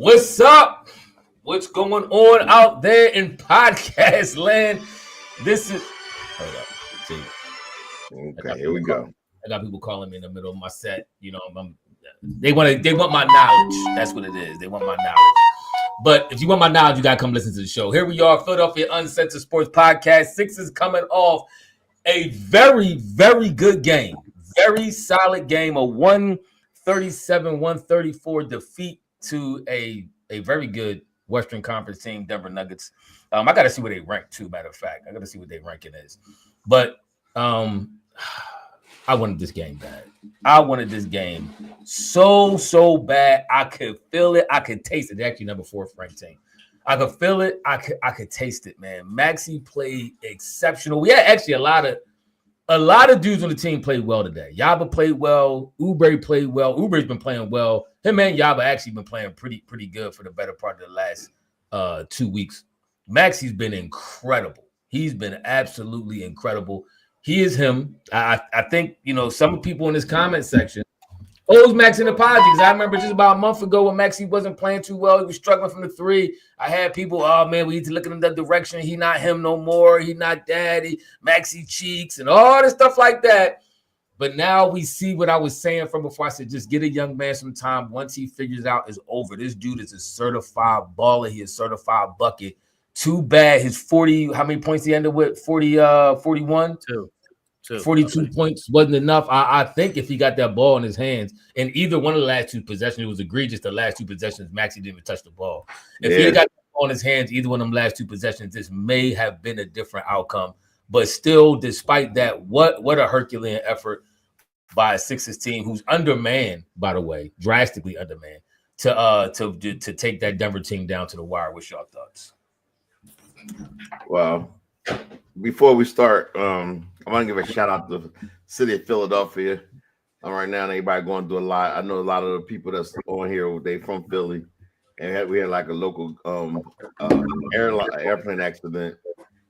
What's up? What's going on out there in podcast land? This is hold up. See, okay, here we go. I got people calling me in the middle of my set. You know, they want my knowledge. That's what it is. They want my knowledge. But if you want my knowledge, you gotta come listen to the show. Here we are, Philadelphia Uncensored Sports Podcast. Sixers coming off a very, very good game. Very solid game. A 137-134 defeat to a very good Western Conference team, Denver Nuggets. I got to see where they rank too, matter of fact. I got to see what their ranking is. But I wanted this game bad. I wanted this game so bad. I could feel it. I could taste it. They're actually number 4 ranked team. I could feel it. I could taste it, man. Maxey played exceptional. We had actually a lot of dudes on the team played well today. Yaba played well. Oubre played well. Oubre's been playing well. Him and Yaba actually been playing pretty good for the better part of the last 2 weeks. Maxey's been incredible. He's been absolutely incredible. He is him. I think, you know, some people in this comment section owes Maxey an apology because I remember just about a month ago when Maxey wasn't playing too well. He was struggling from the 3. I had people, oh, man, we need to look in that direction. He not him no more. He not daddy. Maxey cheeks and all this stuff like that. But now we see what I was saying from before. I said, just get a young man some time. Once he figures out, it's over. This dude is a certified baller. He is a certified bucket. Too bad his 40, how many points he ended with? 41? Two. 42 points wasn't enough. I think if he got that ball in his hands, and either one of the last 2 possessions, it was egregious. The last 2 possessions, Maxey didn't even touch the ball. If he had got the ball in his hands, either one of them last 2 possessions, this may have been a different outcome. But still, despite that, what a Herculean effort by a Sixers team who's undermanned, by the way, drastically undermanned, to take that Denver team down to the wire. What's your thoughts? Well, before we start, I want to give a shout out to the city of Philadelphia. Right now, anybody going through a lot. I know a lot of the people that's on here, they from Philly, and we had like a local airplane accident.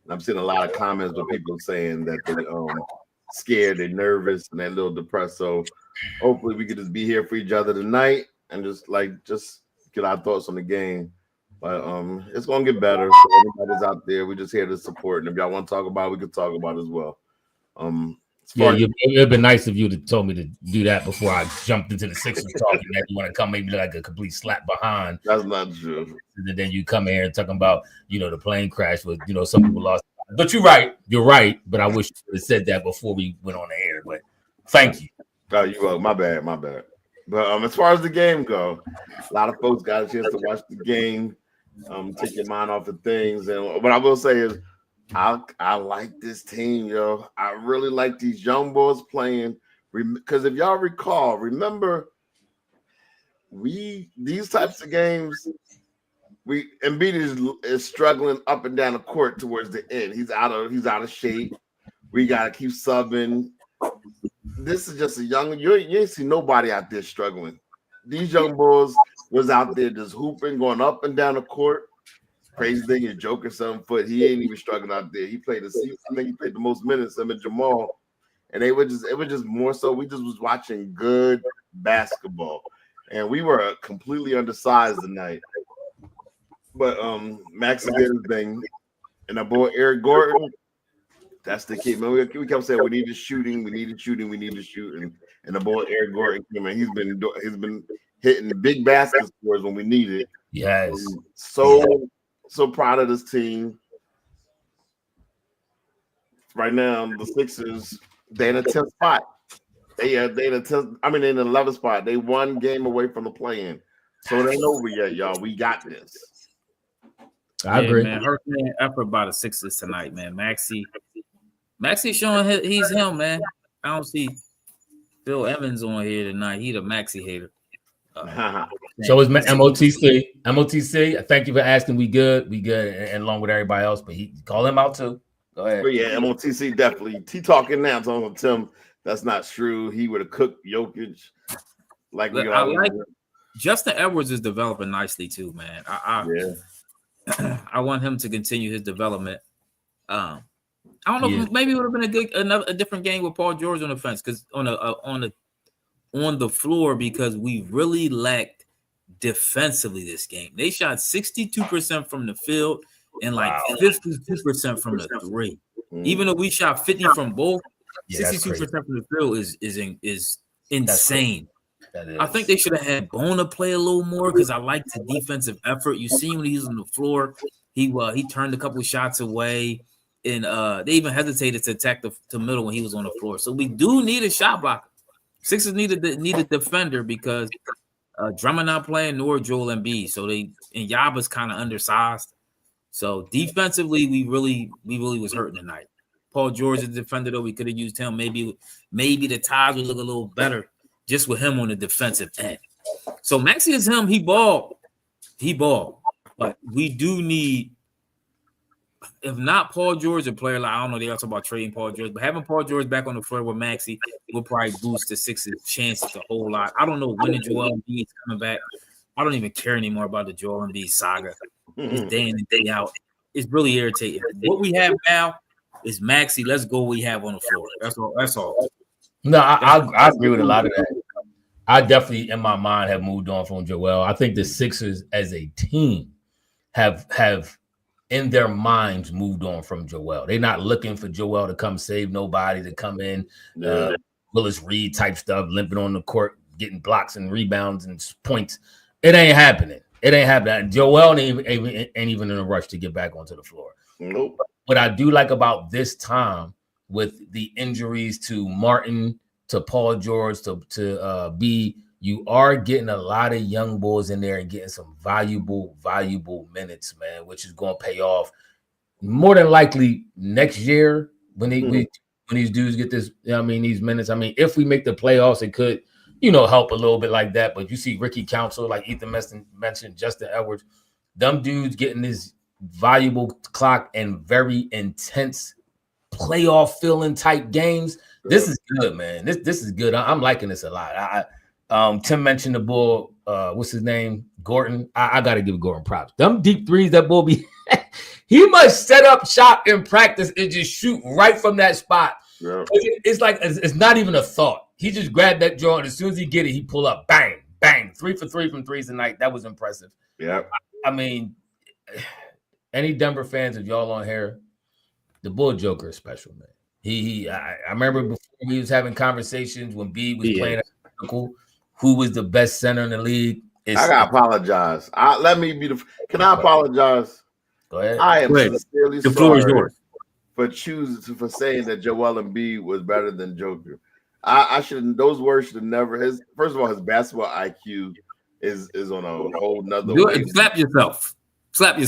And I'm seeing a lot of comments with people saying that they're scared, they're nervous, and they're a little depressed. So hopefully we could just be here for each other tonight and just get our thoughts on the game. But it's gonna get better. So everybody's out there, we're just here to support. And if y'all want to talk about it, we can talk about it as well. It'd been nice of you to told me to do that before I jumped into the Sixers talking. That you want to come maybe like a complete slap behind. That's not true. And then you come here and talking about, you know, the plane crash with, you know, some people lost. But you're right. But I wish you would have said that before we went on the air. But thank you. Oh, you go. My bad. But as far as the game go, a lot of folks got a chance to watch the game, take your mind off of things. And what I will say is, I like this team, yo. I really like these young boys playing. Because if y'all recall, remember, these types of games, Embiid is struggling up and down the court towards the end. He's out of shape. We gotta keep subbing. This is just you ain't see nobody out there struggling. These young boys was out there just hooping, going up and down the court. Crazy thing is Jokic 7 foot. He ain't even struggling out there. I think he played the most minutes, him and Jamal. And it was just more so we just was watching good basketball. And we were completely undersized tonight. But Maxey did his thing. And our boy Eric Gordon, that's the key. Man, we kept saying we needed shooting. And the boy Eric Gordon came in. He's been hitting big baskets for us when we need it. Yes. So proud of this team. Right now, the Sixers, they're in a 10th spot. They're in the 11th spot. They 1 game away from the play-in. So it ain't over yet, y'all. We got this. I agree. Man, Herculean effort by the Sixers tonight, man. Maxey showing he's him, man. I don't see Phil Evans on here tonight. He the Maxey hater. So is MOTC. MOTC, thank you for asking. We good, and along with everybody else. But he call him out too. Go ahead. But yeah, MOTC definitely. He talking now. Telling Tim that's not true. He would have cooked Jokic. I like Justin Edwards is developing nicely too, man. I want him to continue his development. I don't know. Maybe it would have been a different game with Paul George on the fence because on the floor because we really lacked defensively this game. They shot 62% from the field and like 52% from the three. Even though we shot 50 from both, 62% from the field is insane. I think they should have had Bona play a little more because I like the defensive effort. You see when he was on the floor, he turned a couple of shots away, and they even hesitated to attack the middle when he was on the floor. So we do need a shot blocker. Sixers need a defender because Drummond not playing nor Joel Embiid. So and Yaba's kind of undersized. So defensively, we really was hurting tonight. Paul George is a defender though. We could have used him. Maybe the ties would look a little better just with him on the defensive end. So Maxey is him. He balled. But we do need, if not Paul George, a player like, I don't know, they also about trading Paul George, but having Paul George back on the floor with Maxey will probably boost the Sixers' chances a whole lot. I don't know when the Joel Embiid is coming back. I don't even care anymore about the Joel Embiid saga. It's day in and day out. It's really irritating. What we have now is Maxey. Let's go what we have on the floor. That's all. No, I agree with a lot of that. I definitely, in my mind, have moved on from Joel. I think the Sixers as a team have in their minds moved on from Joel. They're not looking for Joel to come save nobody, to come in, Willis Reed type stuff, limping on the court, getting blocks and rebounds and points. It ain't happening. Joel ain't even in a rush to get back onto the floor. Nope. What I do like about this time with the injuries to Martin, to Paul George, to B, you are getting a lot of young boys in there and getting some valuable minutes, man, which is going to pay off more than likely next year when these dudes get this. These minutes. If we make the playoffs, it could, help a little bit like that. But you see Ricky Council, like Ethan mentioned, Justin Edwards, them dudes getting this valuable clock and very intense playoff feeling type games. This is good, man. This is good. I'm liking this a lot. Tim mentioned the bull. What's his name? Gordon. I got to give Gordon props. Them deep threes that bull be. He must set up shop in practice and just shoot right from that spot. Yeah. It's like it's not even a thought. He just grabbed that draw, and as soon as he get it, he pull up, bang, bang, 3 for 3 from threes tonight. That was impressive. Yeah. Any Denver fans, if y'all on here, the Bull Joker is special, man. I remember before we was having conversations when B was playing at who was the best center in the league. I gotta apologize. Can I apologize? Go ahead. I am sincerely the floor is yours. For saying that Joel Embiid was better than Joker. I shouldn't. Those words should have never. First of all, his basketball IQ is on a whole nother. Slap yourself. When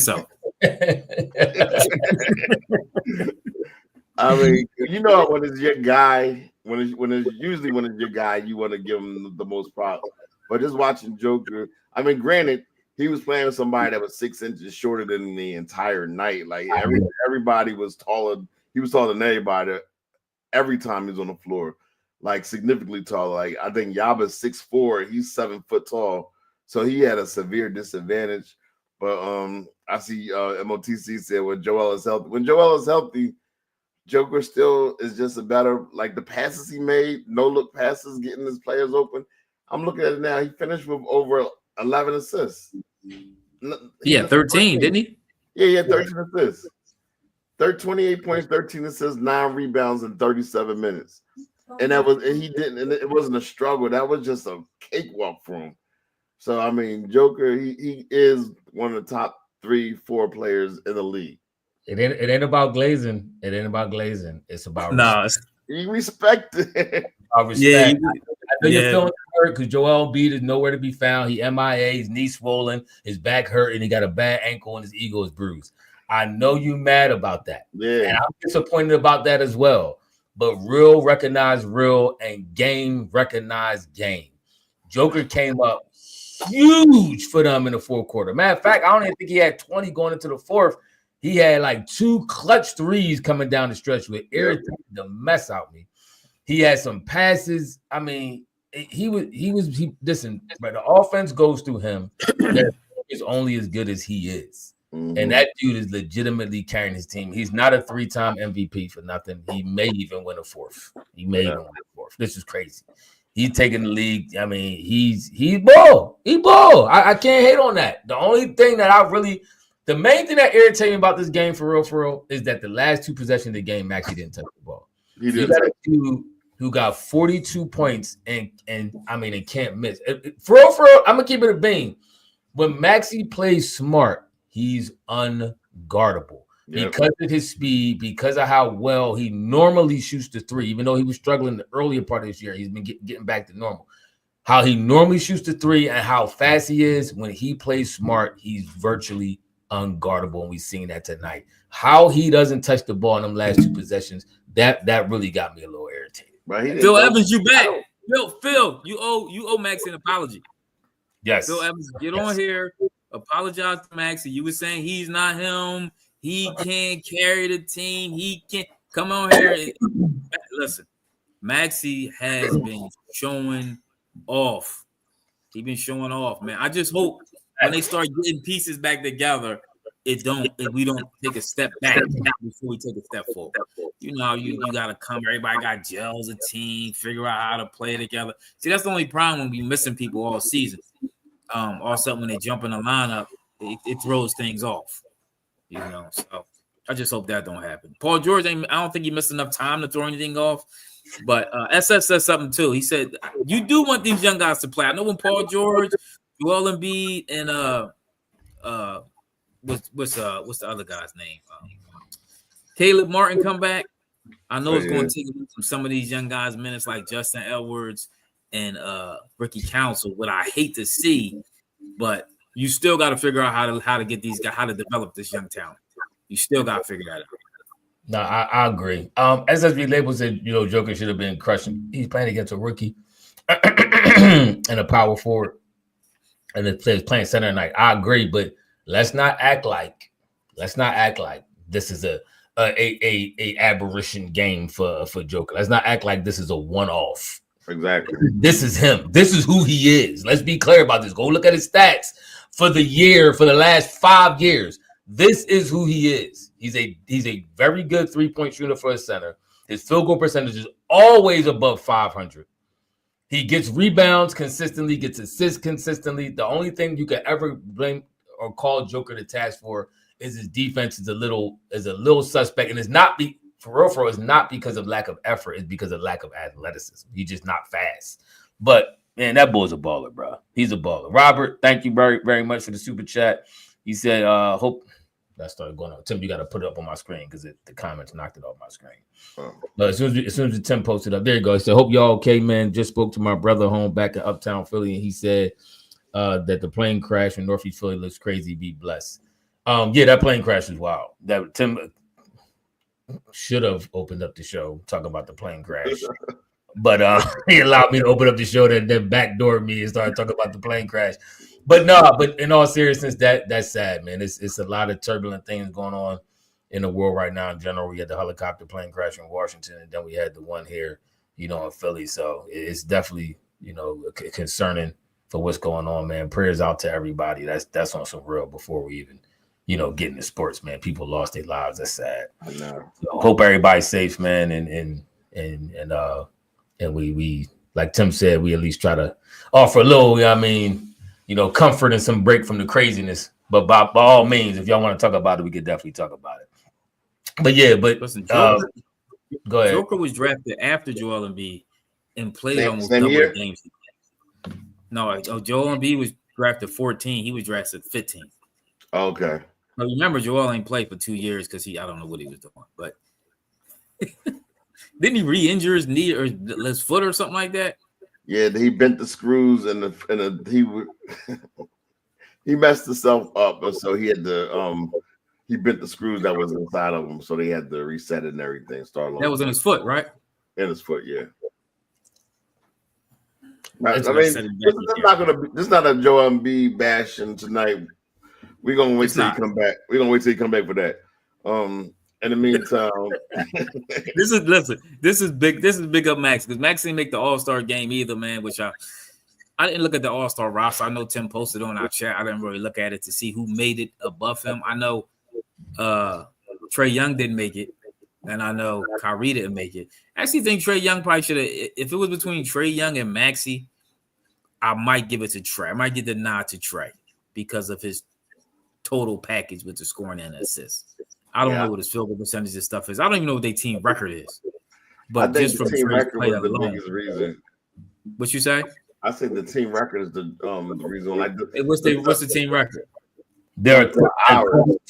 it's your guy, when it's your guy, you want to give him the most props. But just watching Joker, granted, he was playing with somebody that was 6 inches shorter than the entire night. Like everybody was taller. He was taller than everybody every time he was on the floor, like significantly taller. Like I think Yaba's 6'4", he's 7 foot tall, so he had a severe disadvantage. But I see MOTC said when Joel is healthy, Joker still is just a better, like the passes he made, no look passes, getting his players open. I'm looking at it now. He finished with over 11 assists. Yeah, 13, didn't he? Yeah, he had 13 assists. 28 points, 13 assists, 9 rebounds in 37 minutes. And it wasn't a struggle. That was just a cakewalk for him. So Joker, he is one of the top 3-4 players in the league. It ain't about glazing. It's about You respect it. About respect. Yeah, I know you're feeling hurt because Joel Embiid is nowhere to be found. He MIA, his knee swollen, his back hurt, and he got a bad ankle and his ego is bruised. I know you mad about that. Yeah. And I'm disappointed about that as well. But real recognize real and game recognize game. Joker came up huge for them in the fourth quarter. Matter of fact, I don't even think he had 20 going into the fourth. He had like 2 clutch threes coming down the stretch with irritated the mess out of me. He had some passes. Listen, but the offense goes through him. That is only as good as he is. Mm-hmm. And that dude is legitimately carrying his team. He's not a 3-time MVP for nothing. He may even win a fourth. This is crazy. He's taking the league. I mean, he's ball. He ball. I can't hate on that. The only thing that the main thing that irritated me about this game for real, is that the last 2 possessions of the game, Maxey didn't touch the ball. He got a dude who got 42 points and I mean, it can't miss. For real, I'm gonna keep it a beam. When Maxey plays smart, he's unguardable. Because of his speed, because of how well he normally shoots the 3, even though he was struggling the earlier part of this year, he's been getting back to normal. How he normally shoots the 3 and how fast he is when he plays smart, he's virtually unguardable, and we've seen that tonight. How he doesn't touch the ball in them last 2 possessions, that really got me a little irritated. Phil Evans, you back? Phil, you owe Maxey an apology. Yes, Phil Evans, get on here, apologize to Maxey. You were saying he's not him. He can't carry the team. He can't come on here. Listen, Maxey has been showing off. He's been showing off, man. I just hope when they start getting pieces back together, we don't take a step back before we take a step forward. You know, you gotta come. Everybody got gels a team, figure out how to play together. See, that's the only problem when we missing people all season. All of a sudden when they jump in the lineup, it throws things off. You know, so I just hope that don't happen. Paul George, I don't think he missed enough time to throw anything off. But SF said something too. He said, "You do want these young guys to play." I know when Paul George, Joel Embiid, and what's the other guy's name? Caleb Martin come back. I know it's going to take from some of these young guys minutes like Justin Edwards and Ricky Council. What I hate to see, but you still got to figure out how to get these guys, how to develop this young talent. You still got to figure that out. No, I agree. SSB Label said, you know, Joker should have been crushing. He's playing against a rookie and a power forward, and the players playing center tonight. I agree, but let's not act like this is a aberration game for Joker. Let's not act like this is a one-off. Exactly. This is him. This is who he is. Let's be clear about this. Go look at his stats for the last 5 years. This is who he is. He's a very good 3-point shooter for a center. His field goal percentage is always above 500. He gets rebounds consistently, gets assists consistently. The only thing you could ever blame or call Joker to task for is his defense is a little suspect, and it's not for real. It's not because of lack of effort. It's because of lack of athleticism. He's just not fast. But man, that boy's a baller, bro. He's a baller. Robert, thank you very, very much for the super chat. He said, hope that started going on. Tim, you got to put it up on my screen because the comments knocked it off my screen. But as soon as Tim posted up, there you go. He said, hope y'all okay, man. Just spoke to my brother home back in Uptown Philly, and he said that the plane crash in Northeast Philly looks crazy. Be blessed. Yeah, that plane crash is wild. That Tim should have opened up the show talking about the plane crash. But he allowed me to open up the show, then backdoored me and started talking about the plane crash. But in all seriousness, that's sad, man. It's a lot of turbulent things going on in the world right now in general. We had the helicopter plane crash in Washington, and then we had the one here, in Philly. So it's definitely, concerning for what's going on, man. Prayers out to everybody. That's on some real before we even, get into sports, man. People lost their lives. That's sad. I know. So hope everybody's safe, man, and we like Tim said, we at least try to offer a little, comfort and some break from the craziness. But by all means, if y'all want to talk about it, we could definitely talk about it. But yeah, listen, go ahead. Joker was drafted after Joel Embiid and played almost double the games. No, Joel Embiid was drafted 14. He was drafted 15. Okay. But remember, Joel ain't played for 2 years because I don't know what he was doing, but didn't he re-injure his knee or his foot or something like that? Yeah, he bent the screws and he messed himself up, and so he had to he bent the screws that was inside of him, so they had to reset it and everything. That was in his foot, right? In his foot, yeah. This is not a Joel Embiid bashing tonight. We're gonna wait till he come back. We're gonna wait till he come back for that. In the meantime, this is big. This is big up Max because Max didn't make the All-Star game either, man. Which I didn't look at the All-Star roster. I know Tim posted on our chat. I didn't really look at it to see who made it above him. I know Trae Young didn't make it. and I know Kyrie didn't make it. I actually think Trae Young probably should have. If it was between Trae Young and Maxey, I might give it to Trae. I might give the nod to Trae because of his total package with the scoring and assists. I don't know what his field goal percentage and stuff is. I don't even know what their team record is. But just from team record was the alone, biggest reason. What you say? I think the team record is the reason. Like, what's the team record? They're to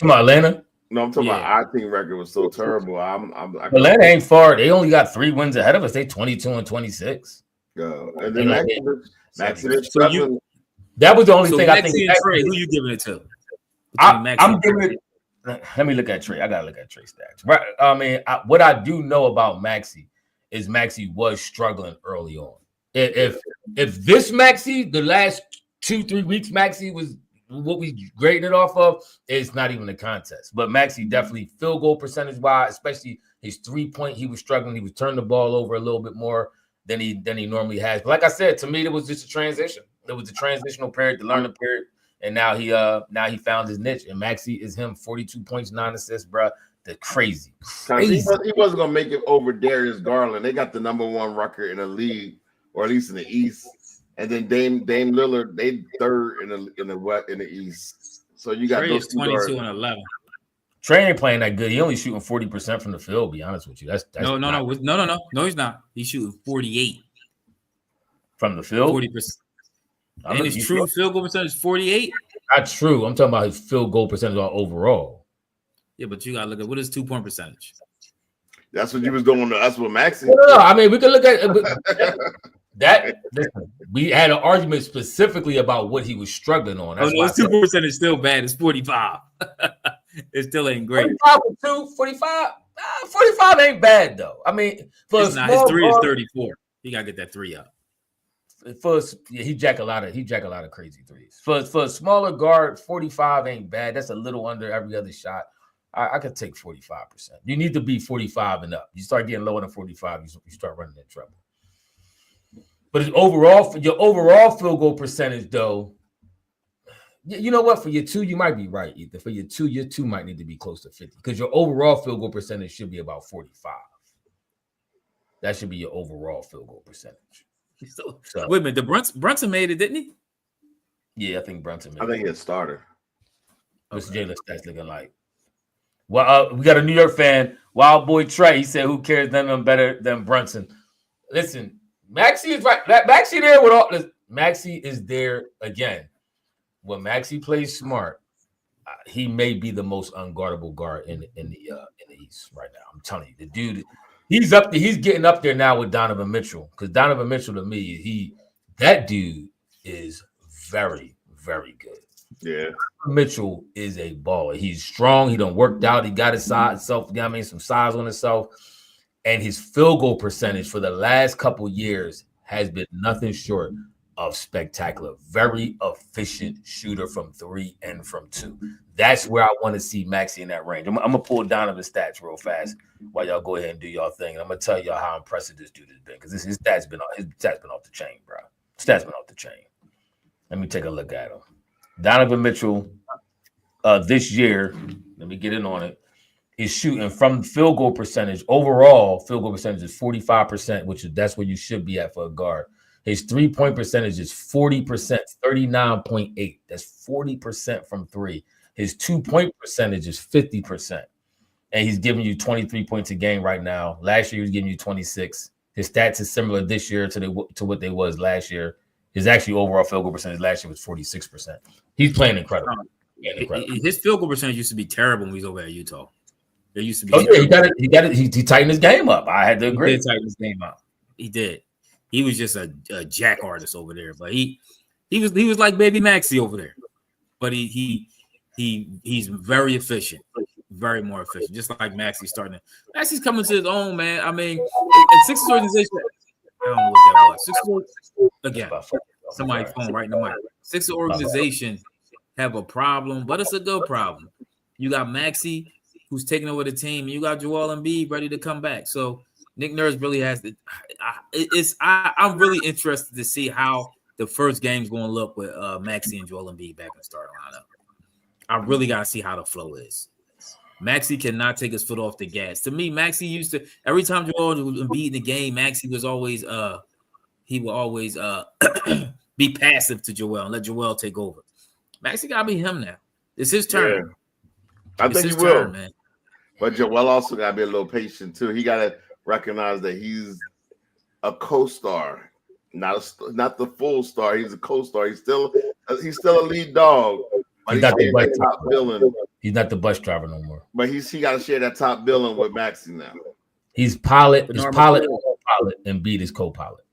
Atlanta. No, I'm talking about our team record was so terrible. Atlanta ain't far. They only got 3 wins ahead of us. They 22-26. And then Maxey that was the only thing I think. Trae, who you giving it to? I'm giving it. Let me look at Trae. I gotta look at Trae stats. Right. I mean, what I do know about Maxey is Maxey was struggling early on. If this Maxey, the last 2-3 weeks, Maxey was what we graded it off of, it's not even a contest. But Maxey definitely field goal percentage wise, especially his 3-point, he was struggling. He was turning the ball over a little bit more than he normally has. But like I said, to me, it was just a transition. It was a transitional period, the learning period. And now he found his niche. And Maxey is him, 42 points, 9 assists, bro. The crazy. He wasn't gonna make it over Darius Garland. They got the #1 record in the league, or at least in the East. And then Dame Lillard, they third in the East. So you got Trae those is 22 and 11. Trae ain't playing that good. He only shooting 40% from the field. Be honest with you, that's no. He's not. He's shooting 48 from the field. 40%. And his true field goal percentage is 48. Not true. I'm talking about his field goal percentage overall. Yeah, but you gotta look at what is 2-point percentage. That's what you was doing. That's what Maxey. No. I mean, we can look at that. Listen, we had an argument specifically about what he was struggling on. That's his 2-point percentage is still bad. It's 45. It still ain't great. 45. 45 ain't bad though. I mean, his 3 is 34. He gotta get that 3 up. He jack a lot of crazy threes. For a smaller guard, 45 ain't bad. That's a little under every other shot. I could take 45%. You need to be 45 and up. You start getting lower than 45, you start running into trouble. But your overall field goal percentage, though, you know what? For your 2, you might be right, Ethan. For your 2 might need to be close to 50 because your overall field goal percentage should be about 45. That should be your overall field goal percentage. So wait a minute, Brunson made it, didn't he? Yeah, I think Brunson made it. I think he's a starter. What's Jalen stats looking like? Well, we got a New York fan, Wild Boy Trey. He said, "Who cares? Them better than Brunson." Listen, Maxey is right. Maxey there with all. Maxey is there again. When Maxey plays smart, he may be the most unguardable guard in the East right now. I'm telling you, the dude. He's up there. He's getting up there now with Donovan Mitchell because Donovan Mitchell to me, that dude is very, very good. Yeah, Mitchell is a baller. He's strong. He done worked out. He got his size, some size on himself, and his field goal percentage for the last couple years has been nothing short of spectacular. Very efficient shooter from 3 and from 2. That's where I want to see Maxey in that range. I'm gonna pull Donovan's stats real fast while y'all go ahead and do y'all thing. And I'm gonna tell y'all how impressive this dude has been because his stats been off the chain, bro. Stats been off the chain. Let me take a look at him. Donovan Mitchell, this year, let me get in on it, is shooting from field goal percentage. Overall, field goal percentage is 45%, that's where you should be at for a guard. His 3-point percentage is 40%, 39.8. That's 40% from 3. His 2-point percentage is 50%. And he's giving you 23 points a game right now. Last year, he was giving you 26. His stats is similar this year to what they was last year. His actually overall field goal percentage last year was 46%. He's playing incredible. His field goal percentage used to be terrible when he was over at Utah. There used to be. Oh yeah, he got it. He tightened his game up. I had to agree. He did tighten his game up. He did. He was just a jack artist over there, but he was like baby Maxey over there. But he's very efficient, very more efficient. Just like Maxey's Maxey's coming to his own, man. I mean, at Sixers organization. I don't know what that was. Sixers, again, somebody's phone right in the mic. Sixers organization have a problem, but it's a good problem. You got Maxey, who's taking over the team, and you got Joel Embiid ready to come back. So Nick Nurse really has to. I'm really interested to see how the first game's going to look with Maxey and Joel Embiid back in the starting lineup. I really got to see how the flow is. Maxey cannot take his foot off the gas. To me, Maxey used to every time Joel was beating the game, Maxey was always he will always be passive to Joel and let Joel take over. Maxey gotta be him now. It's his turn. Yeah. I think he will, turn, man. But Joel also gotta be a little patient too. He gotta recognize that he's a co-star, not the full star. He's a co-star. He's still a lead dog. He's not the bus top billing. He's not the bus driver no more. But he got to share that top billing with Maxey now. He's pilot. He's pilot and co-pilot, and Embiid is co-pilot.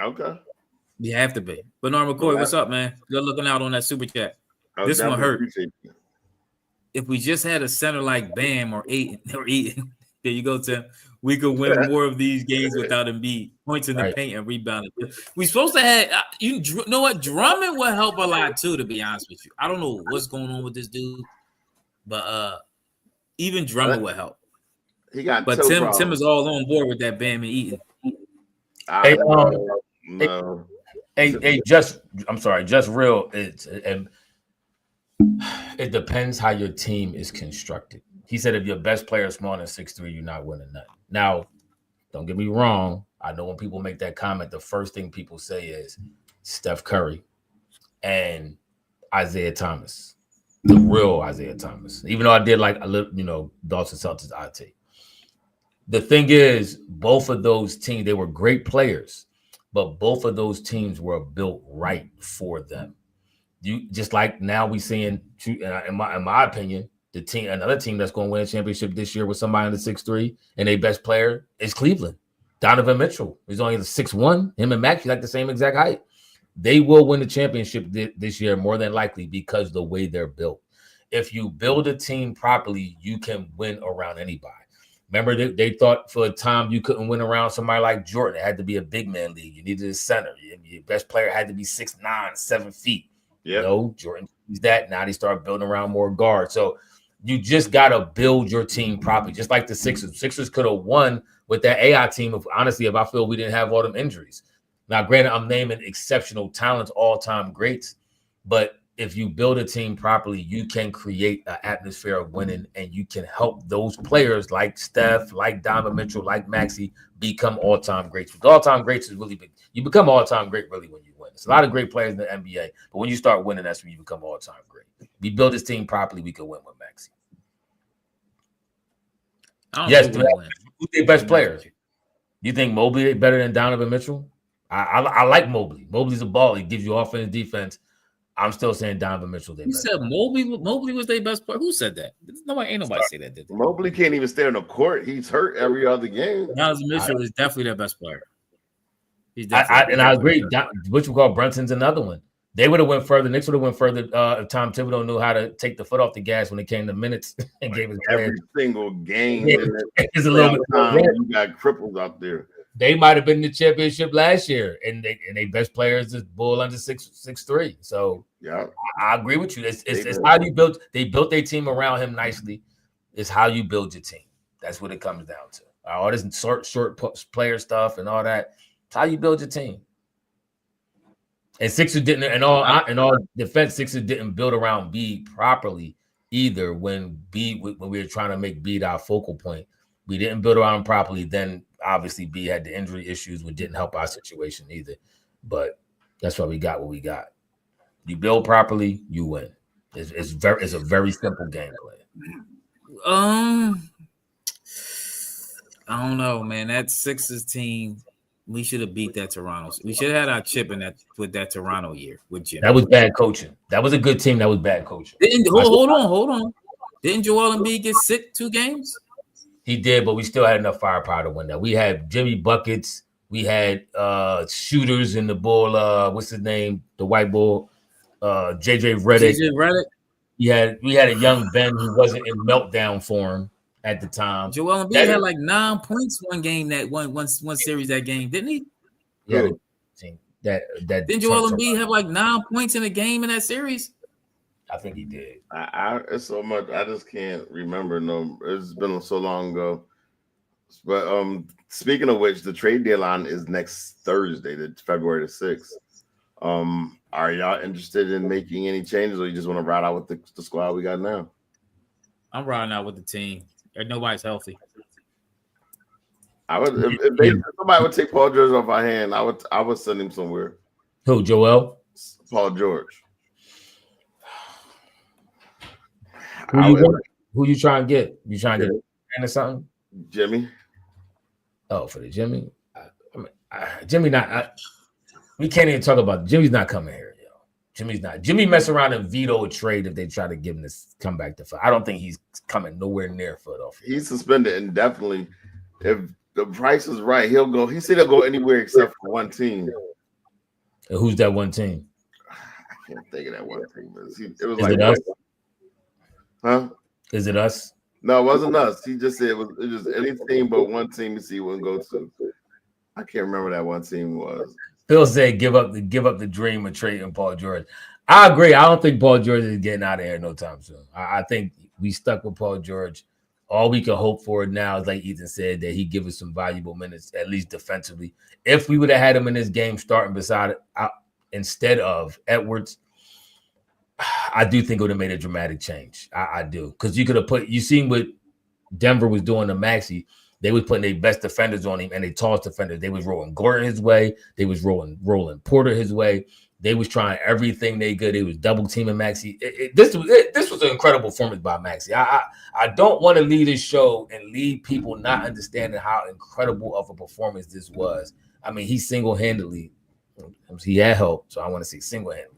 Okay. You have to be. But Norm McCoy, what's up, man? Good looking out on that super chat. This one hurt. If we just had a center like Bam or Eaton, there you go, Tim. We could win more of these games without Embiid. Points in the paint and rebounding. We're supposed to have, you know what? Drummond will help a lot too, to be honest with you. I don't know what's going on with this dude, but even Drummond will help. He got, but Tim is all on board with that Bam and Eaton. Hey, just real. It depends how your team is constructed. He said if your best player is smaller than 6'3", you're not winning nothing. Now, don't get me wrong. I know when people make that comment, the first thing people say is Steph Curry and Isaiah Thomas, the real Isaiah Thomas. Even though I did like a little, Dawson Celtics IT. The thing is, both of those teams, they were great players, but both of those teams were built right for them. You just like now we seeing, in my opinion, another team that's going to win a championship this year with somebody in the 6'3", and their best player is Cleveland. Donovan Mitchell. He's only the 6'1". Him and Maxey like the same exact height. They will win the championship this year more than likely because of the way they're built. If you build a team properly, you can win around anybody. Remember, they thought for a time you couldn't win around somebody like Jordan. It had to be a big man league. You needed a center. Your best player had to be 6'9", 7 feet. Yeah. Jordan used that. Now they start building around more guards. So you just got to build your team properly, just like the Sixers. Sixers could have won with that AI team, if I feel we didn't have all them injuries. Now, granted, I'm naming exceptional talents, all-time greats, but if you build a team properly, you can create an atmosphere of winning, and you can help those players like Steph, like Donovan Mitchell, like Maxey become all-time greats. With all-time greats is really big. You become all-time great really when you win. There's a lot of great players in the NBA, but when you start winning, that's when you become all-time great. We build this team properly, we can win with Maxey. Yes, who's the best player? You think Mobley is better than Donovan Mitchell? I like Mobley. Mobley's a ball. He gives you offense, defense. I'm still saying Donovan Mitchell. You said Mobley was their best player. Who said that? Ain't nobody say that. Did they? Mobley can't even stay on the court. He's hurt every other game. Donovan Mitchell is definitely their best player. I agree. What you call Brunson's another one. They would have went further. Knicks would have went further if Tom Thibodeau knew how to take the foot off the gas when it came to minutes and gave his every single game. It's a little bit time. You got cripples out there. They might have been in the championship last year, and their best players is Bull under 6'3". So yeah, I agree with you. It's how you build. They built their team around him nicely. It's how you build your team. That's what it comes down to. All this short player stuff and all that. It's how you build your team. And Sixers didn't, in all defense, Sixers didn't build around Bede properly either. When we were trying to make Bede our focal point, we didn't build around him properly. Then obviously Bede had the injury issues, which didn't help our situation either. But that's why we got what we got. You build properly, you win. It's a very simple game plan. I don't know, man. That Sixers team. We should have beat that Toronto. We should have had our chip in that with that Toronto year with Jim. That was bad coaching. That was a good team. That was bad coaching. Hold on. Didn't Joel Embiid get sick 2 games? He did, but we still had enough firepower to win that. We had Jimmy buckets. We had shooters in the bull. What's his name? The white bull. JJ Redick. We had a young Ben who wasn't in meltdown form at the time. Joel Embiid had like 9 points one game one series that game, didn't he? Yeah. Didn't Joel Embiid have like 9 points in a game in that series? I think he did. It's so much. I just can't remember. No, it's been so long ago. But speaking of which, the trade deadline is next Thursday, February the 6th. Are y'all interested in making any changes, or you just want to ride out with the squad we got now? I'm riding out with the team. Nobody's healthy. I would if somebody would take Paul George off our hand, I would send him somewhere. Who, Joel? Paul George. Who you trying to get? You trying to get a fan or something? Jimmy. Oh, for the Jimmy? Jimmy not. We can't even talk about Jimmy's not coming here, yo. Jimmy's not. Jimmy mess around and veto a trade if they try to give him this comeback to fight. I don't think he's coming nowhere near Philadelphia. He's suspended indefinitely. If the price is right, he'll go. He said he'll go anywhere except for one team. And who's that one team? I can't think of that one team. It was like us? Huh? Is it us? No, it wasn't us. He just said it was just any team but one team he wouldn't go to. I can't remember that one team was. Phil said give up the dream of trading Paul George. I agree. I don't think Paul George is getting out of here no time soon. I think we stuck with Paul George. All we can hope for now is, like Ethan said, that he give us some valuable minutes, at least defensively. If we would have had him in this game starting beside instead of Edwards, I do think it would have made a dramatic change. I do. Because you seen what Denver was doing to Maxey. They was putting their best defenders on him and they tallest defenders. They was rolling Gordon his way. They was rolling Porter his way. They was trying everything they could. They was double teaming Maxey. This was an incredible performance by Maxey. I don't want to leave this show and leave people not understanding how incredible of a performance this was. I mean, he single-handedly, he had help, so I want to say single-handedly.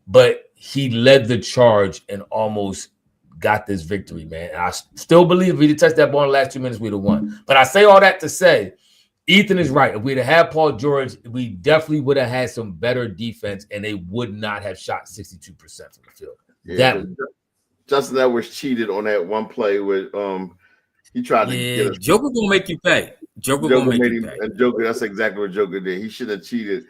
But he led the charge and almost got this victory, man. And I still believe if we'd have touched that ball in the last 2 minutes, we'd have won. But I say all that to say, Ethan is right. If we'd have had Paul George, we definitely would have had some better defense, and they would not have shot 62% from the field. Yeah, Justin Edwards cheated on that one play with he tried to get us. Joker gonna make you pay. Joker gonna make you pay. And Joker, that's exactly what Joker did. He should have cheated.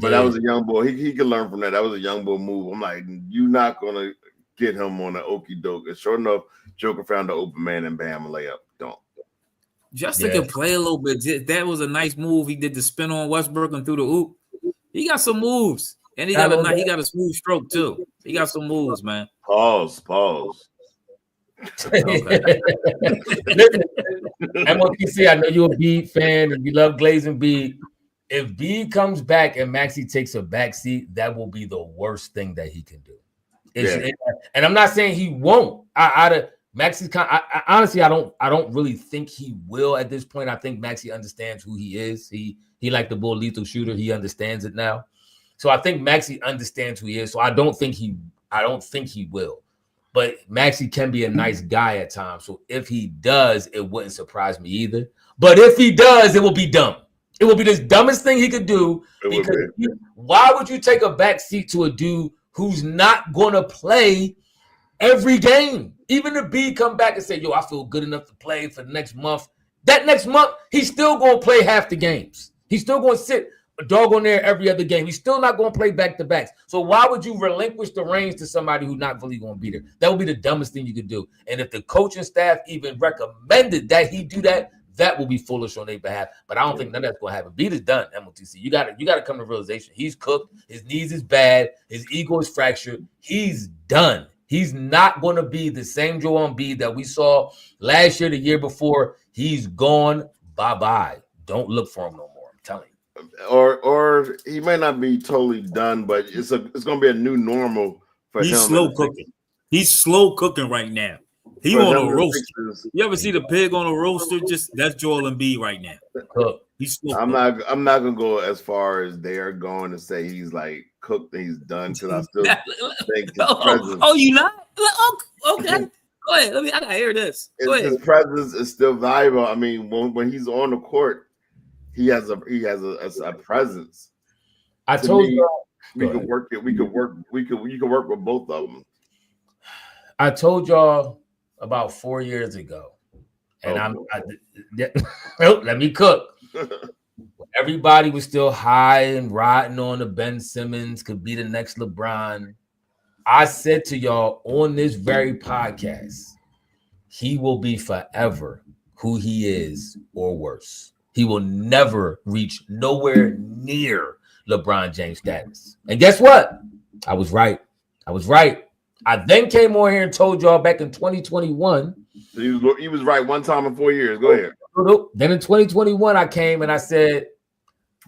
But that was a young boy. He could learn from that. That was a young boy move. I'm like, you're not gonna get him on an okie doke. And sure enough, Joker found the open man and bam, a layup. Don't. Justin can play a little bit. That was a nice move. He did the spin on Westbrook and through the hoop. He got some moves, and he got a smooth stroke too. He got some moves, man. Pause. MOTC, I know you're a Bede fan and you love glazing Bede. If Bede comes back and Maxey takes a back seat, that will be the worst thing that he can do. And I'm not saying he won't. Maxey's honestly, I don't really think he will at this point. I think Maxey understands who he is. He like the bull lethal shooter. He understands it now. So I think Maxey understands who he is. So I don't think he will. But Maxey can be a nice guy at times. So if he does, it wouldn't surprise me either. But if he does, it will be dumb. It will be the dumbest thing he could do. Why would you take a back seat to a dude who's not going to play every game? Even if B come back and say, yo, I feel good enough to play for the next month. That next month, he's still going to play half the games. He's still going to sit a dog on there every other game. He's still not going to play back-to-backs. So why would you relinquish the reins to somebody who's not really going to be there? That would be the dumbest thing you could do. And if the coaching staff even recommended that he do that, that will be foolish on their behalf. But I don't think none of that's going to happen. Beat is done, MOTC. You got to come to realization. He's cooked. His knees is bad. His ego is fractured. He's done. He's not going to be the same Joel Embiid that we saw last year, the year before. He's gone. Bye-bye. Don't look for him no more. I'm telling you. Or he may not be totally done, but it's going to be a new normal for him. He's slow cooking. He's slow cooking right now. He on a roaster. You ever see the pig on a roaster? That's Joel Embiid right now. He's slow. I'm not gonna go as far as they are going to say he's like cooked and he's done, because I still think his presence. Oh, you not? Okay. Go ahead. I gotta hear this. His presence is still valuable. I mean, when he's on the court, he has a presence. I told you we could work it. We could work with both of them. I told y'all about 4 years ago, and let me cook. Everybody was still high and riding on the Ben Simmons could be the next LeBron. I said to y'all on this very podcast, he will be forever who he is or worse. He will never reach nowhere near LeBron James status. And guess what? I was right. I then came on here and told y'all back in 2021. He was right one time in 4 years. Go ahead. Then in 2021, I came and I said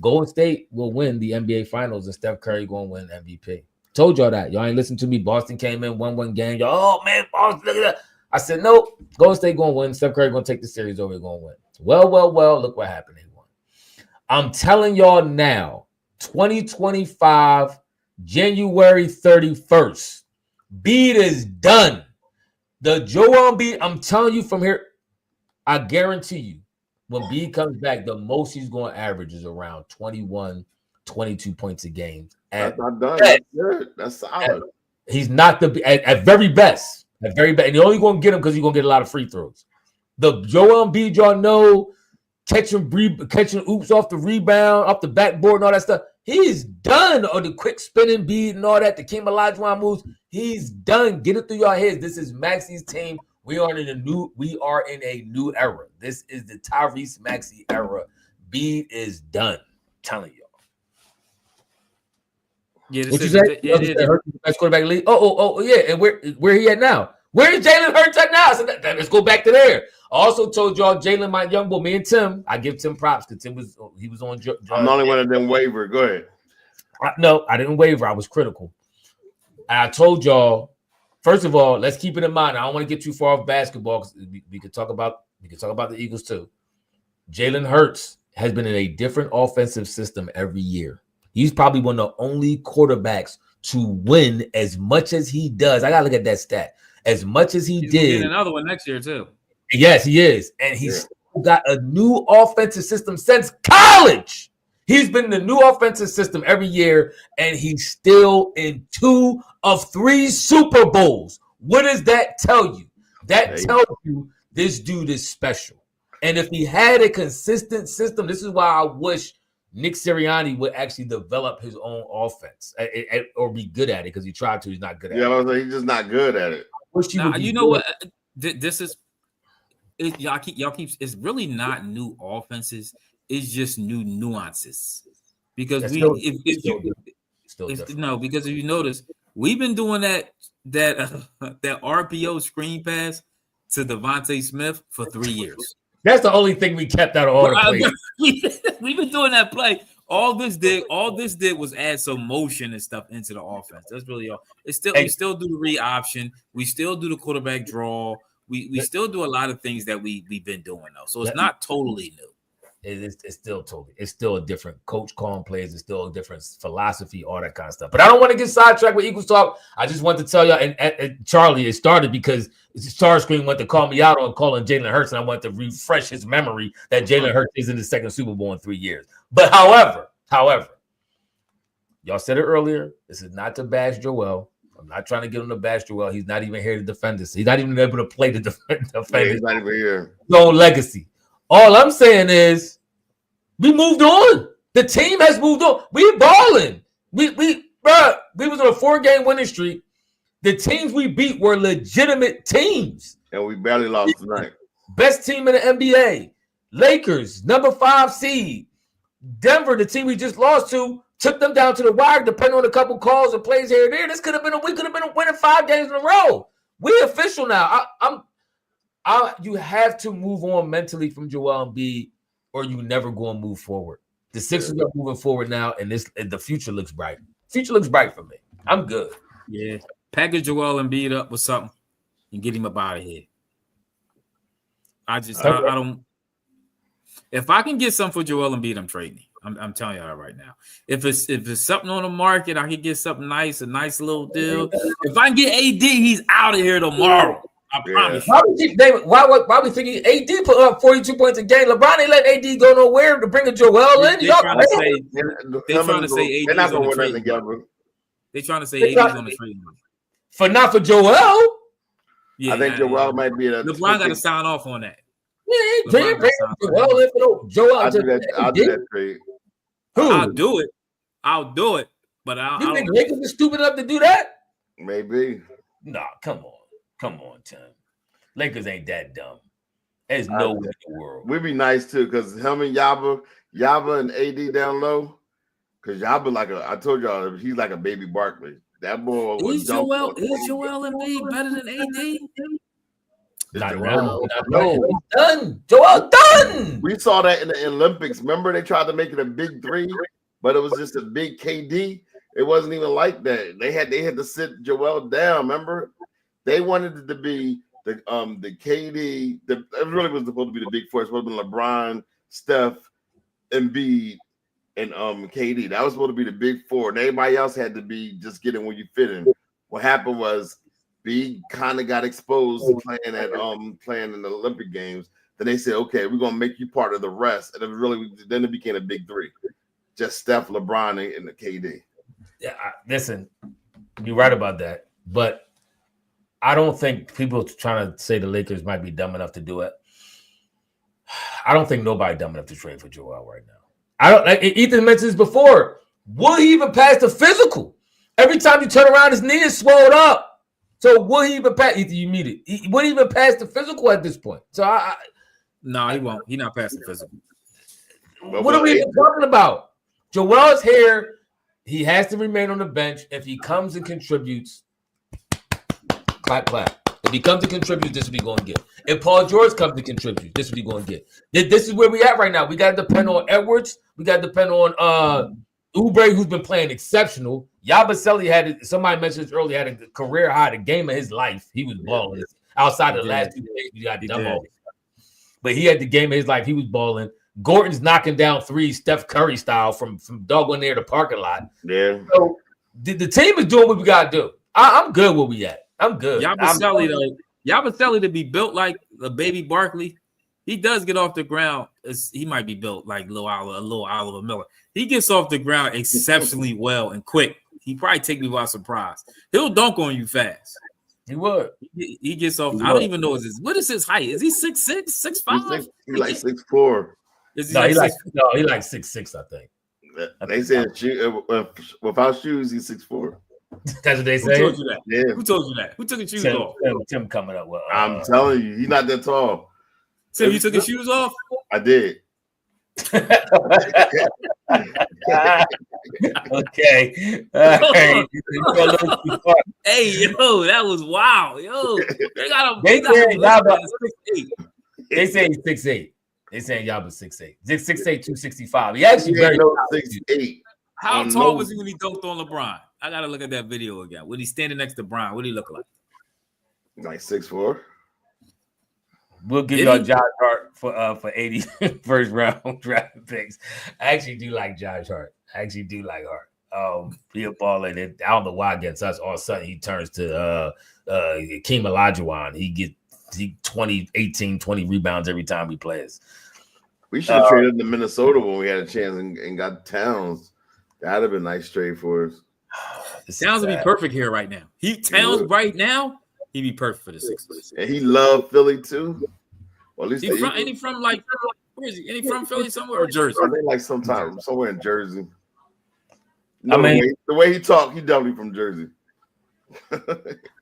Golden State will win the NBA Finals and Steph Curry going to win MVP. Told y'all that. Y'all ain't listen to me. Boston came in, won one game. Y'all, oh man, Boston, look at that. I said, nope, Golden State going to win. Steph Curry going to take the series over. Going to win. Well, look what happened. They won. I'm telling y'all now, 2025, January 31st, Embiid is done. The Joel Embiid, I'm telling you from here, I guarantee you, when Embiid comes back, the most he's going to average is around 21, 22 points a game. That's not done. That's good. That's solid. He's not at very best. At very best. And you're only going to get him because you're going to get a lot of free throws. The Joel Embiid, y'all know, catching oops off the rebound, off the backboard and all that stuff. He's done. Or the quick spinning bead and all that, the Kim Olajuwon moves. He's done. Get it through your heads. This is Maxey's team. We are in a new era. This is the Tyrese Maxey era. Embiid is done. I'm telling y'all. Yeah, what you say? Best quarterback in the league. Oh, yeah. And where he at now? Where is Jalen Hurts at now? So let's go back to there. I also told y'all Jalen, my young boy, me and Tim. I give Tim props because Tim was on. I'm the only one that didn't waver. Go ahead. No, I didn't waver. I was critical. And I told y'all, first of all, let's keep it in mind. I don't want to get too far off basketball because we could talk about the Eagles too. Jalen Hurts has been in a different offensive system every year. He's probably one of the only quarterbacks to win as much as he does. I gotta look at that stat. As much as he's did, get another one next year too. Yes, he is, and he's got a new offensive system since college. He's been in the new offensive system every year, and he's still in 2 of 3 Super Bowls. What does that tell you? That tells you this dude is special. And if he had a consistent system, this is why I wish Nick Sirianni would actually develop his own offense or be good at it because he tried to. He's not good at it. Yeah, he's just not good at it. You know what? This is y'all keep. It's really not new offenses. It's just new nuances because because if you notice, we've been doing that RPO screen pass to Devontae Smith for 3 years. That's the only thing we kept out of all the plays. We've been doing that play. All this did was add some motion and stuff into the offense. That's really all. We still do the read option. We still do the quarterback draw. We still do a lot of things that we've been doing though. So it's not totally new. It's still a different coach calling plays. It's still a different philosophy, all that kind of stuff. But I don't want to get sidetracked with Eagles talk. I just want to tell y'all, and Charlie, it started because Starscream went to call me out on calling Jalen Hurts, and I want to refresh his memory that Jalen Hurts is in the second Super Bowl in 3 years. But however, y'all said it earlier. This is not to bash Joel. I'm not trying to get him to bash Joel. He's not even here to defend us. He's not even able to play to defend he's not even here. His own legacy. All I'm saying is we moved on. The team has moved on. We balling. We was on a 4-game winning streak. The teams we beat were legitimate teams. And we barely lost tonight. Best team in the NBA. Lakers, number 5 seed. Denver, the team we just lost to, took them down to the wire, depending on a couple calls and plays here and there. We could have been winning 5 games in a row. We official now. You have to move on mentally from Joel Embiid, or you never going to move forward. The Sixers are moving forward now, and the future looks bright. Future looks bright for me. I'm good. Yeah, package Joel Embiid up with something and get him up out of here. I don't. If I can get something for Joel Embiid, I'm trading. I'm telling you that right now. If it's something on the market, I can get something nice, a nice little deal. If I can get AD, he's out of here tomorrow. I promise. Why we thinking AD put up 42 points a game? LeBron ain't let AD go nowhere to bring a Joel in. They're trying to say AD's on the trade together. They're trying to say AD's on the trade. Not for Joel. Yeah, I think Joel might be a. LeBron got to sign off on that. Yeah, bring Joel in for Joel. I'll do that trade. I'll do it. But you think Lakers are stupid enough to do that? Maybe. Nah, come on, Tim. Lakers ain't that dumb. There's no way in the world. We'd be nice too, because him and Yaba and AD down low. Because Yaba I told y'all, he's like a baby Barkley. That boy is Joel Embiid better than AD? Not now. No, he's done. Joel done. We saw that in the Olympics. Remember, they tried to make it a big three, but it was just a big KD. It wasn't even like that. They had to sit Joel down. Remember, they wanted it to be the KD. It really was supposed to be the big four. It was supposed to be LeBron, Steph, Embiid, and KD. That was supposed to be the big four, and everybody else had to be just get in where you fit in. What happened was B kind of got exposed to playing in the Olympic Games. Then they said, okay, we're gonna make you part of the rest, and then it became a big three, just Steph, LeBron, and the KD. Yeah, listen, you're right about that, but I don't think people trying to say the Lakers might be dumb enough to do it. I don't think nobody dumb enough to trade for Joel right now. I don't. Like Ethan mentioned this before. Will he even pass the physical? Every time you turn around, his knee is swelled up. So will he even pass? You meet it. He wouldn't even pass the physical at this point. So no, he won't. He's not passing physical. What are we even talking about? Joel's here. He has to remain on the bench. If he comes and contributes, clap, clap. If he comes to contribute, this is what he's going to get. If Paul George comes to contribute, this is what he's going to get. This is where we at right now. We got to depend on Edwards. We got to depend on Oubre, who's been playing exceptional. Yabuselle somebody mentioned this earlier, had a career high, the game of his life. He was balling. Outside of the last 2 days, we got dumb. But he had the game of his life. He was balling. Gordon's knocking down threes, Steph Curry style from doggone near the parking lot. Yeah. So the team is doing what we got to do. I'm good where we at. I'm good. Yabuselle to be built like a baby Barkley. He does get off the ground. He might be built like a little Oliver Miller. He gets off the ground exceptionally well and quick. He probably take me by surprise. He'll dunk on you fast. He would. He gets off. I don't even know what is his height. Is he 6'6", 6'5"? He's like 6'4". He like 6'6", I think. They said without shoes, he's 6'4". That's what they say. Who told you that? Yeah. Who told you that? Who took his shoes off? Tim coming up with. I'm telling you, he's not that tall. Tim, you took his shoes off? I did. Okay. Hey, yo, that was wild. Yo, they say he's 6'8". They saying Yaba's 6'8". 6'8", 265. He actually very 6'8". How tall was he when he dunked on LeBron? I gotta look at that video again. When he's standing next to Bron, what did he look like? Like 6'4". We'll give y'all Josh Hart for 80 first round draft picks. I actually do like Josh Hart. He a baller. I don't know why against us. All of a sudden he turns to Hakeem Olajuwon. He get 20 rebounds every time he plays. We should have traded to Minnesota when we had a chance and got Towns. That'd have been a nice trade for us. Towns would be perfect here right now. Towns right now, he'd be perfect for the Sixers. And he loved Philly too. Well, at least where is he? Any from Philly somewhere or Jersey? They like somewhere in Jersey. No, the way he talked, he definitely from Jersey.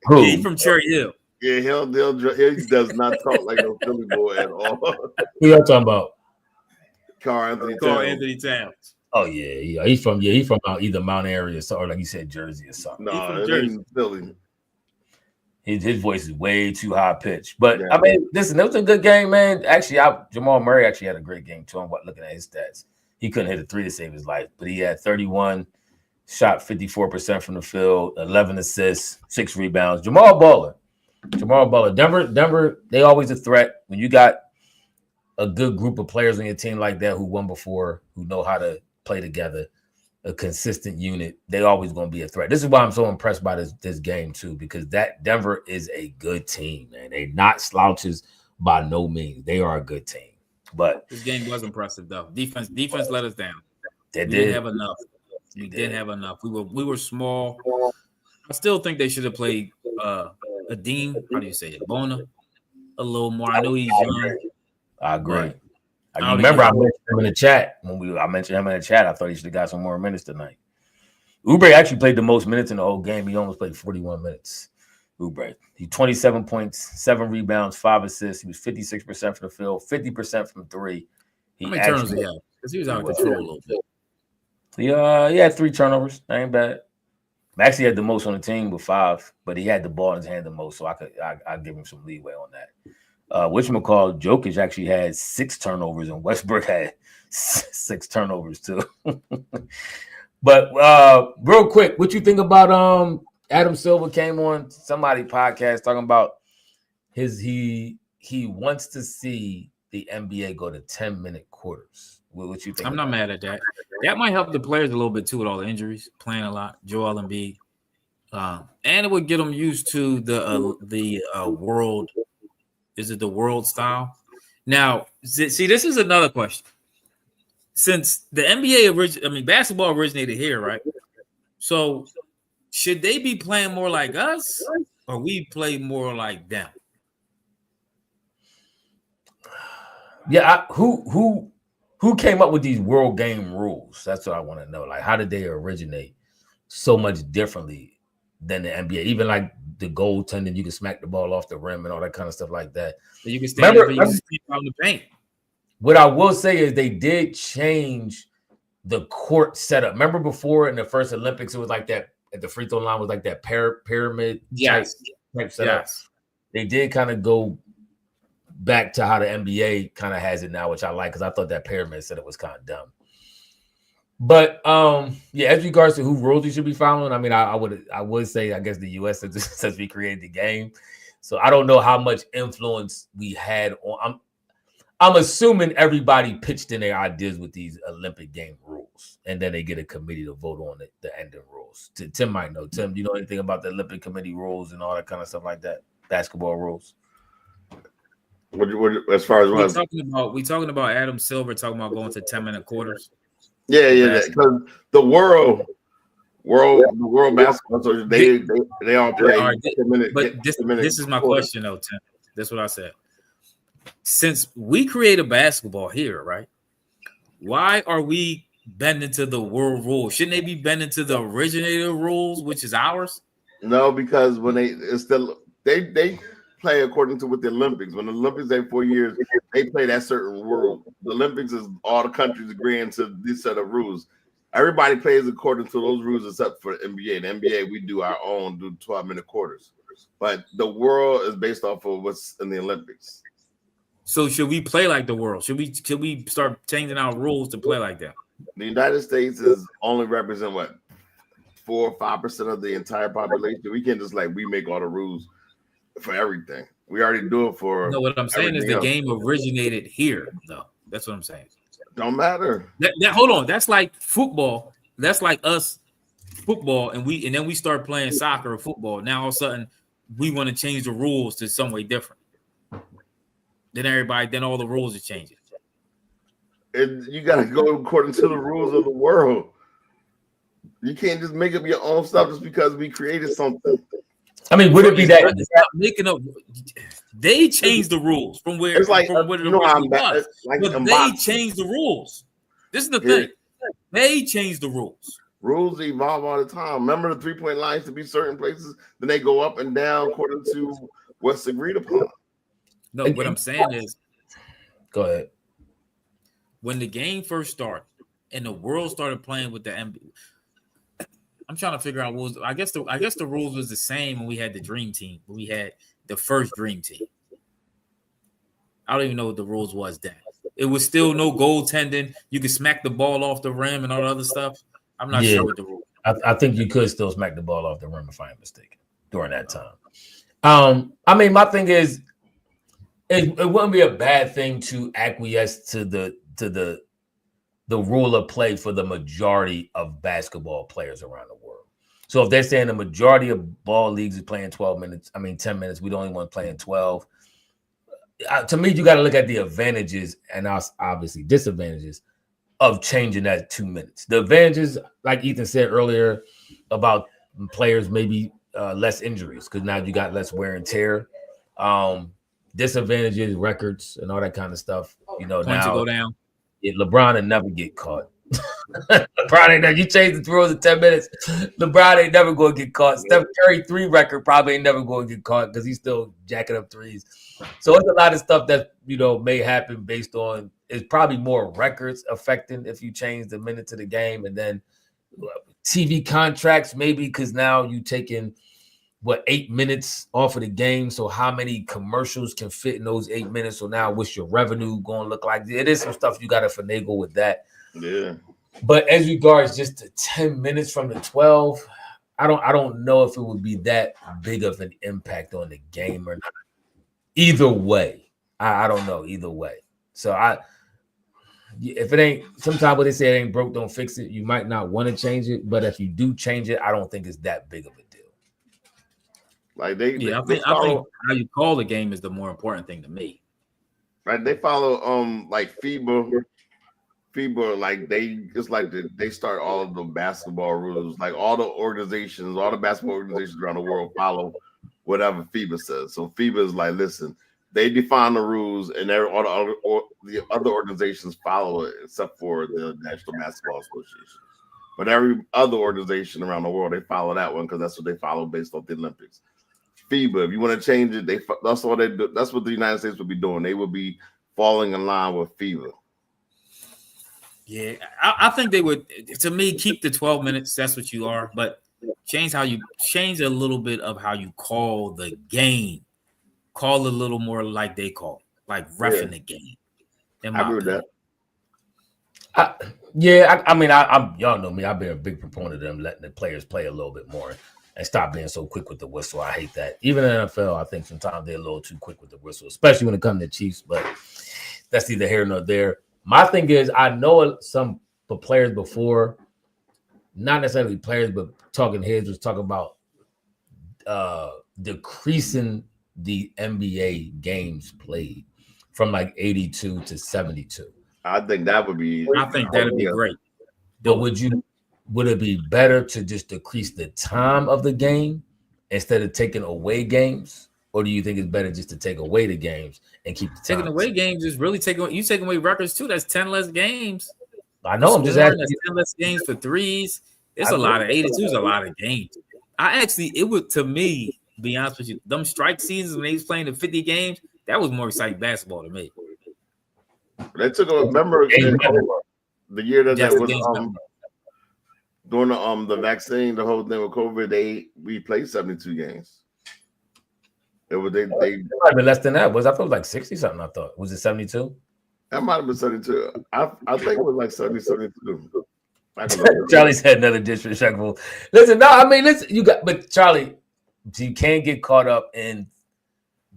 Who? He from Cherry Hill. Yeah, he does not talk like no Philly boy at all. Who y'all talking about? Carl Anthony Towns. Oh yeah. He's from either Mount area or like you said, Jersey or something. No, it ain't Philly. His voice is way too high pitched. But I mean, listen, it was a good game, man. Actually, Jamal Murray actually had a great game too. I'm looking at his stats. He couldn't hit a three to save his life, but he had 31, shot 54% from the field, 11 assists, 6 rebounds. Jamal Baller. Denver, they always a threat. When you got a good group of players on your team like that who won before, who know how to play together, a consistent unit, they always going to be a threat. This is why I'm so impressed by this game too, because that Denver is a good team, man. They're not slouches by no means. They are a good team. But this game was impressive though. Defense let us down. We didn't have enough. We didn't have enough. We were small. I still think they should have played Adeem. How do you say it? Bona a little more. I know he's young. I agree. I remember I mentioned him in the chat I mentioned him in the chat. I thought he should have got some more minutes tonight. Oubre actually played the most minutes in the whole game. He almost played 41 minutes. Oubre. He 27 points, 7 rebounds, 5 assists. He was 56% from the field, 50% from 3. How many turnovers did he have? Because he was out of control a little bit. He had 3 turnovers. That ain't bad. Maxey had the most on the team with 5, but he had the ball in his hand the most, so I give him some leeway on that. Whatchamacallit, Jokic actually had 6 turnovers, and Westbrook had 6 turnovers too. But real quick, what you think about Adam Silver came on somebody podcast talking about he wants to see the NBA go to 10-minute quarters. What you think? I'm not mad at that. That might help the players a little bit too with all the injuries, playing a lot. Joel Embiid, and it would get them used to the world. Is it the world style? Now, see, this is another question. Since the NBA basketball originated here, right? So, should they be playing more like us, or we play more like them? Yeah, who came up with these world game rules? That's what I want to know. Like, how did they originate so much differently than the NBA? Even like the goaltending, you can smack the ball off the rim and all that kind of stuff like that. So you can stand up and you can stand on the paint. What I will say is they did change the court setup. Remember before in the first Olympics, it was like that at the free throw line was like that pyramid type setup. Yes. They did kind of go back to how the NBA kind of has it now, which I like because I thought that pyramid setup was kind of dumb. But yeah, as regards to who rules you should be following, I mean, I would say I guess the US since we created the game. So I don't know how much influence we had on. I'm assuming everybody pitched in their ideas with these Olympic game rules, and then they get a committee to vote on the ending rules. Tim might know. Tim, do you know anything about the Olympic committee rules and all that kind of stuff like that? Basketball rules. What as far as we talking about Adam Silver talking about going to 10-minute quarters. Yeah. Because the world basketball, so they all play. Right, but this is my question though, Tim. That's what I said. Since we created basketball here, right? Why are we bending to the world rules? Shouldn't they be bending to the originator rules, which is ours? No, because when they play according to what the Olympics. When the Olympics every 4 years, they play that certain rule. The Olympics is all the countries agreeing to this set of rules. Everybody plays according to those rules except for the NBA. The NBA, we do our own, do 12-minute quarters. But the world is based off of what's in the Olympics. So should we play like the world? Should we start changing our rules to play like that? The United States is only represent what 4 or 5% of the entire population. We can't just we make all the rules for everything. We already do it for. No, what I'm saying is the game originated here, though. That's what I'm saying. Don't matter. Hold on. That's like football. That's like us football, and then we start playing soccer or football. Now all of a sudden we want to change the rules to some way different. Then all the rules are changing. And you got to go according to the rules of the world. You can't just make up your own stuff just because we created something. I mean, would it be that making up? They changed the rules from where it's like from what it was. But they changed the rules. This is the thing. They changed the rules. Rules evolve all the time. Remember the 3-point lines to be certain places, then they go up and down according to what's agreed upon. No, what I'm saying is, go ahead. When the game first started and the world started playing with the NBA, I'm trying to figure out what was. I guess the rules was the same when we had the Dream Team. When we had the first Dream Team. I don't even know what the rules was then. It was still no goaltending. You could smack the ball off the rim and all the other stuff. I'm not sure what the rules. I think you could still smack the ball off the rim if I'm mistaken during that time. I mean, my thing is, it wouldn't be a bad thing to acquiesce to the rule of play for the majority of basketball players around the world. So if they're saying the majority of ball leagues is playing 10 minutes, we don't even want to play in 12. To me, you got to look at the advantages and obviously disadvantages of changing that 2 minutes. The advantages, like Ethan said earlier, about players maybe less injuries because now you got less wear and tear. Disadvantages, records, and all that kind of stuff. You know, points now go down. LeBron would never get caught. LeBron ain't never. You change the rules in 10 minutes. LeBron ain't never going to get caught. Steph Curry 3 record probably ain't never going to get caught because he's still jacking up threes. So it's a lot of stuff that may happen based on. It's probably more records affecting if you change the minute to the game, and then TV contracts, maybe because now you taking 8 minutes off of the game. So how many commercials can fit in those 8 minutes? So now what's your revenue going to look like? It is some stuff you got to finagle with that. Yeah. But as regards just the 10 minutes from the 12, I don't know if it would be that big of an impact on the game or not. Either way, I don't know. Either way. So if it ain't, sometimes when they say it ain't broke, don't fix it. You might not want to change it, but if you do change it, I don't think it's that big of a deal. Like I think how you call the game is the more important thing to me. Right? They follow like FIBA, like they start all of the basketball rules. Like all the basketball organizations around the world follow whatever FIBA says. So FIBA is like, listen, they define the rules, and all the other organizations follow it, except for the National Basketball Association. But every other organization around the world, they follow that one because that's what they follow based off the Olympics. FIBA, if you want to change it, that's all they do. That's what the United States would be doing. They would be falling in line with FIBA. Yeah, I think they would. To me, keep the 12 minutes. That's what you are, but change a little bit of how you call the game. Call it a little more like they call it, like reffing the game. I agree with that. I mean, I'm y'all know me. I've been a big proponent of them letting the players play a little bit more and stop being so quick with the whistle. I hate that. Even in the NFL, I think sometimes they're a little too quick with the whistle, especially when it comes to Chiefs. But that's neither here nor there. My thing is, I know some players before, not necessarily players, but talking heads was talking about decreasing the NBA games played from like 82 to 72. I think that would be. I think that'd be great. But would it be better to just decrease the time of the game instead of taking away games? Or do you think it's better just to take away the games and keep the time? Taking away games is really taking away records too. That's 10 less games. I know. I'm just asking. That's 10 less games for threes. It's a lot of 82 is a lot of games. It would, to me, be honest with you, them strike seasons when they was playing the 50 games, that was more exciting basketball to me. They took remember the year that was during the vaccine, the whole thing with COVID, we played 72 games. It might have been less than that. I thought it was like 60 something. I thought was it 72? That might have been 72. I think it was like 72. Charlie said another disrespectful. Listen, no, I mean, but Charlie, you can't get caught up in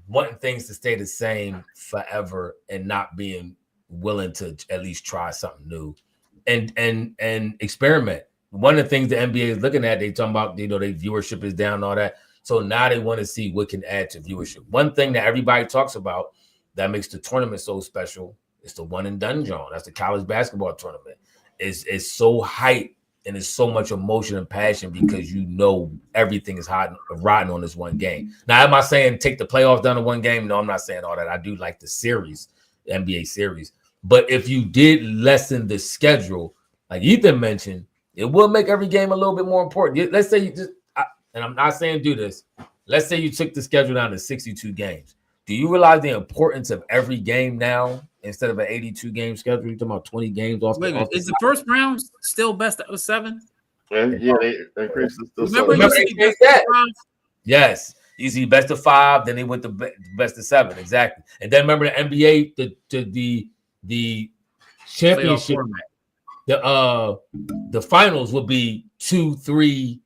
wanting things to stay the same forever and not being willing to at least try something new and experiment. One of the things the NBA is looking at, they talking about, their viewership is down and all that. So now they want to see what can add to viewership. One thing that everybody talks about that makes the tournament so special is the one and done, John. That's the college basketball tournament. It's so hype and it's so much emotion and passion because everything is riding on this one game. Now, am I saying take the playoffs down to one game? No, I'm not saying all that. I do like the series, the NBA series. But if you did lessen the schedule, like Ethan mentioned, it will make every game a little bit more important. Let's say and I'm not saying do this. Let's say you took the schedule down to 62 games. Do you realize the importance of every game now instead of an 82-game schedule? You're talking about 20 games off. Is the first round still best of 7? Yeah, they increased it. Remember that? Yes. You see best of 5, then they went to best of 7. Exactly. And then remember the NBA, the championship, the finals would be 2, 3,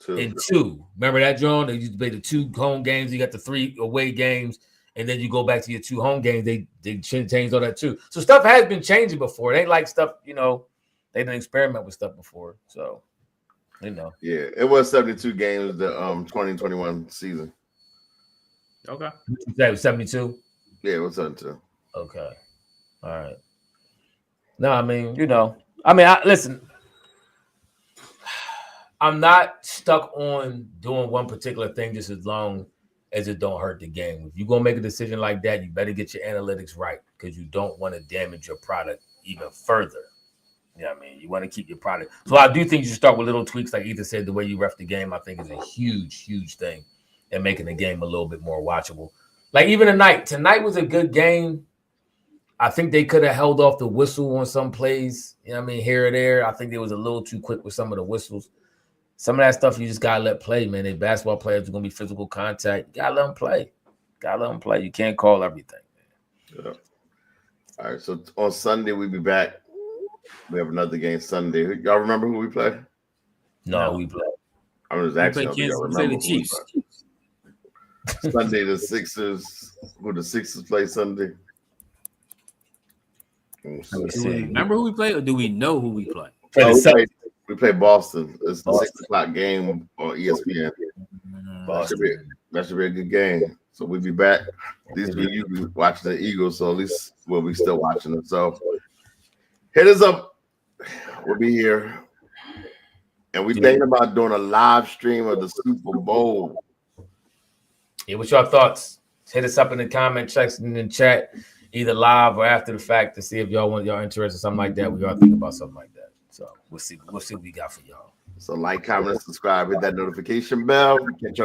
and 2. Remember that, John? They used to play the 2 home games. You got the 3 away games, and then you go back to your 2 home games. They changed all that too. So stuff has been changing before. It ain't like stuff, they didn't experiment with stuff before. So, Yeah, it was 72 games the 2021 season. Okay. That was 72? Yeah, it was 72. Okay. All right. No, I mean, listen. I'm not stuck on doing one particular thing just as long as it don't hurt the game. If you're going to make a decision like that, you better get your analytics right because you don't want to damage your product even further. You want to keep your product. So I do think you should start with little tweaks. Like Ethan said, the way you ref the game, I think is a huge, huge thing in making the game a little bit more watchable. Like even tonight was a good game. I think they could have held off the whistle on some plays, here or there. I think they was a little too quick with some of the whistles. some of that stuff you just gotta let play, man. They basketball players are gonna be physical contact. You gotta let them play. You can't call everything. Yeah. All right, so on Sunday we'll be back. We have another game Sunday. Y'all remember who we play? No, we play. I was actually the Chiefs. Sunday the Sixers. Who the Sixers play Sunday? Do we remember who we play, or do we know who we play? We play Boston. It's the 6 o'clock game on ESPN. That should be a good game. So we'll be back. At least you be watching the Eagles, so at least we'll be still watching them. So hit us up. We'll be here. And we thinking about doing a live stream of the Super Bowl. Yeah, what's your thoughts? Hit us up in the comment section in the chat, either live or after the fact, to see if y'all interested in something like that. We are thinking about something like that. So we'll see what we got for y'all. So like, comment, subscribe, hit that notification bell. Catch